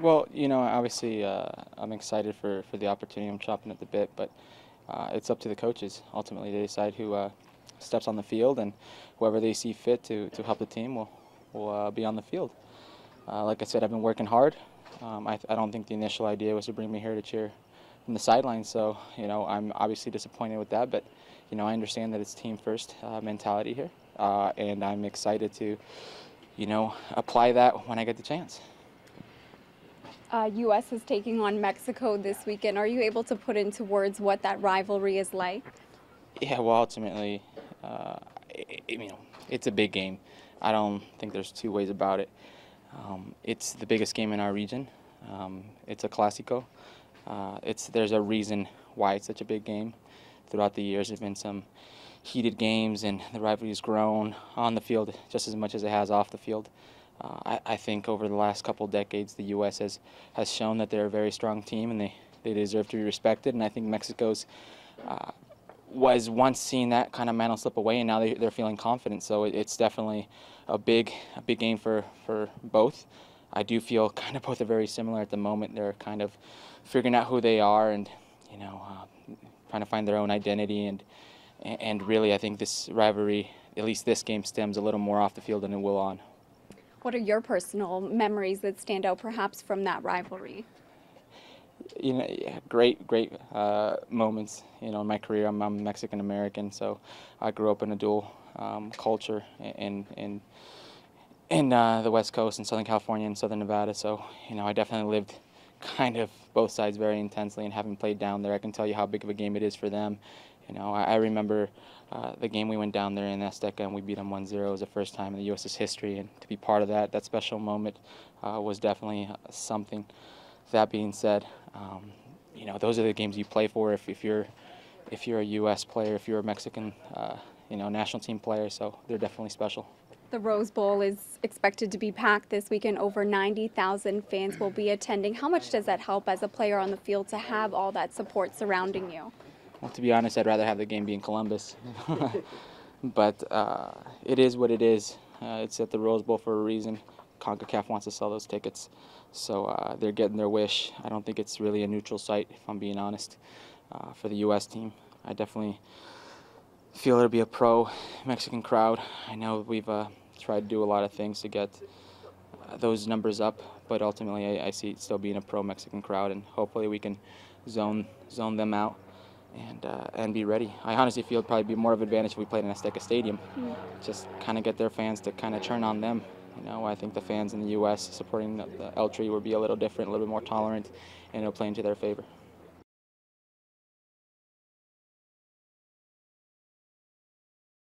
Well, obviously I'm excited for the opportunity. I'm chomping at the bit, but it's up to the coaches. Ultimately, they decide who steps on the field, and whoever they see fit to help the team will be on the field. Like I said, I've been working hard. I don't think the initial idea was to bring me here to cheer from the sidelines, so I'm obviously disappointed with that, but I understand that it's team first mentality here, and I'm excited to apply that when I get the chance. U.S. is taking on Mexico this weekend. Are you able to put into words what that rivalry is like? Yeah, well, ultimately, it's a big game. I don't think there's two ways about it. It's the biggest game in our region. It's a Clásico. There's a reason why it's such a big game. Throughout the years, there's been some heated games, and the rivalry has grown on the field just as much as it has off the field. I think over the last couple of decades, the U.S. has shown that they're a very strong team, and they deserve to be respected. And I think Mexico's was once seeing that kind of mantle slip away, and now they're feeling confident. So it's definitely a big game for both. I do feel kind of both are very similar at the moment. They're kind of figuring out who they are, and trying to find their own identity. And really, I think this rivalry, at least this game, stems a little more off the field than it will on. What are your personal memories that stand out perhaps from that rivalry? Yeah, great moments. In my career, I'm Mexican American, so I grew up in a dual culture in the West Coast, in Southern California and Southern Nevada. So I definitely lived kind of both sides very intensely, and having played down there, I can tell you how big of a game it is for them. I remember the game we went down there in Azteca, and we beat them 1-0. It was the first time in the U.S.'s history, and to be part of that special moment was definitely something. That being said, those are the games you play for if you're a U.S. player, if you're a Mexican, national team player. So they're definitely special. The Rose Bowl is expected to be packed this weekend. Over 90,000 fans will be attending. How much does that help as a player on the field to have all that support surrounding you? Well, to be honest, I'd rather have the game be in Columbus. But it is what it is. It's at the Rose Bowl for a reason. CONCACAF wants to sell those tickets, so they're getting their wish. I don't think it's really a neutral site, if I'm being honest, for the U.S. team. I definitely feel it'll be a pro-Mexican crowd. I know we've tried to do a lot of things to get those numbers up, but ultimately I see it still being a pro-Mexican crowd, and hopefully we can zone them out and be ready. I honestly feel it'd probably be more of an advantage if we played in Azteca Stadium. Just kind of get their fans to kind of turn on them. I think the fans in the U.S. supporting the El Tri would be a little different, a little bit more tolerant, and it'll play into their favor.